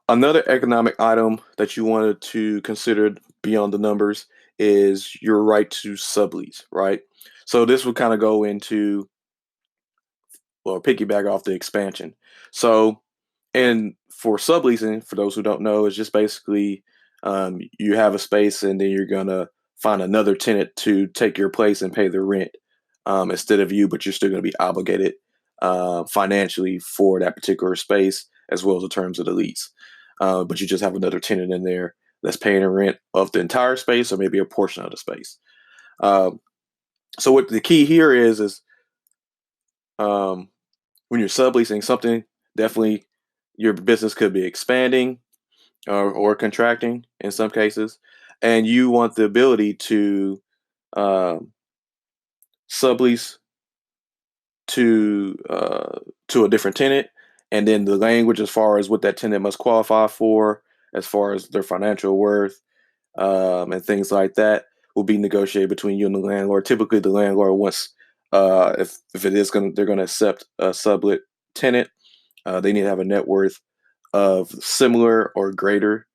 Another economic item that you wanted to consider beyond the numbers is your right to sublease, right? So this would kind of go into or piggyback off the expansion. So, and for subleasing, for those who don't know, is just basically you have a space and then you're gonna find another tenant to take your place and pay the rent instead of you, but you're still gonna be obligated financially for that particular space as well as the terms of the lease. But you just have another tenant in there that's paying the rent of the entire space or maybe a portion of the space. Um, so what the key here is um, when you're subleasing something, definitely your business could be expanding or contracting in some cases, and you want the ability to um, sublease to a different tenant, and then the language as far as what that tenant must qualify for, as far as their financial worth, and things like that, will be negotiated between you and the landlord. Typically, the landlord wants, if it is going, they're going to accept a sublet tenant. They need to have a net worth of similar or greater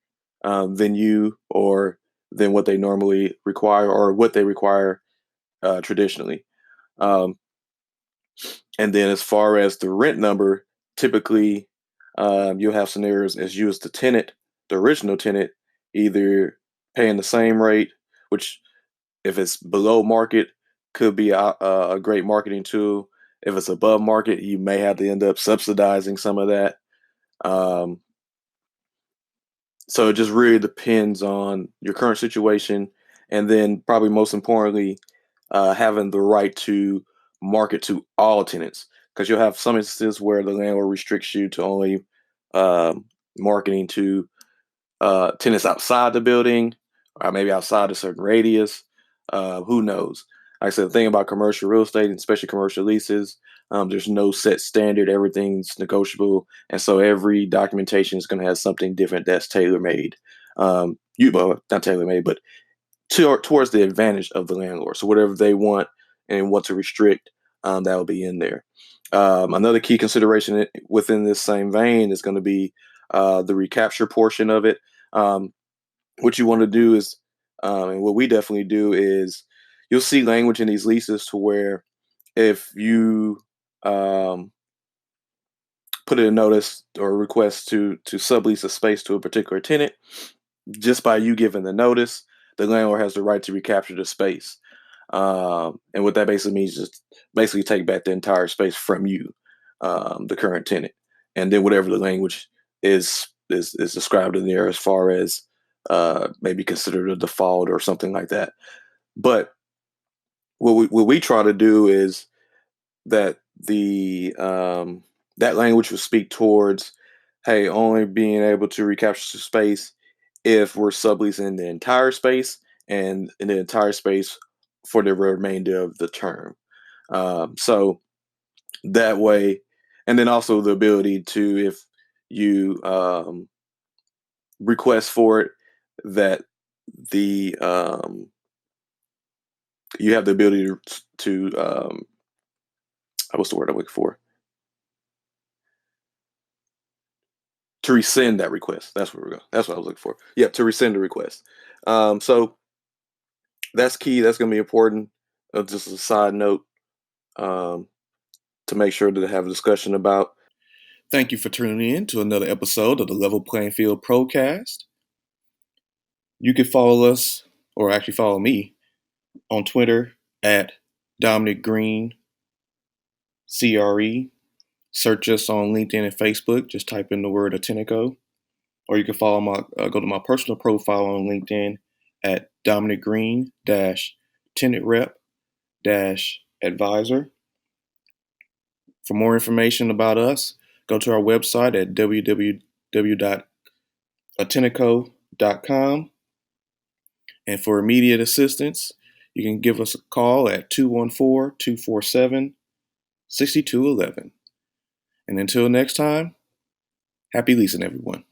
than you or than what they normally require or what they require traditionally. Um, and then as far as the rent number, typically you'll have scenarios as you as the tenant, the original tenant, either paying the same rate, which if it's below market, could be a great marketing tool. If it's above market, you may have to end up subsidizing some of that. Um, so it just really depends on your current situation, and then probably most importantly, having the right to market to all tenants, because you'll have some instances where the landlord restricts you to only um, marketing to tenants outside the building, or maybe outside a certain radius. Who knows? Like I said, the thing about commercial real estate, and especially commercial leases, there's no set standard. Everything's negotiable, and so every documentation is going to have something different that's tailor made. Well, not tailor made, but towards the advantage of the landlord. So whatever they want and want to restrict, that will be in there. Another key consideration within this same vein is going to be the recapture portion of it. Um, what you want to do is, and what we definitely do is, you'll see language in these leases to where if you um, put in a notice or a request to sublease a space to a particular tenant, just by you giving the notice, the landlord has the right to recapture the space. And what that basically means is basically take back the entire space from you, the current tenant, and then whatever the language is described in there as far as maybe considered a default or something like that. But what we try to do is that the that language will speak towards, hey, only being able to recapture space if we're subleasing the entire space and in the entire space for the remainder of the term. So that way, and then also the ability to, if you request for it, that the you have the ability to what's the word I'm looking for? To rescind that request. That's where we're going. That's what I was looking for. Yeah, to rescind the request. So that's key. That's going to be important. Just a side note um, to make sure to have a discussion about. Thank you for tuning in to another episode of the Level Playing Field Procast. You can follow us, or actually follow me, on Twitter at Dominic Green CRE. Search us on LinkedIn and Facebook. Just type in the word ATENANTco. Or you can follow go to my personal profile on LinkedIn at Dominic Green Tenant Rep Advisor. For more information about us, go to our website at www.ATENANTco.com. And for immediate assistance, you can give us a call at 214-247-6211. And until next time, happy leasing, everyone.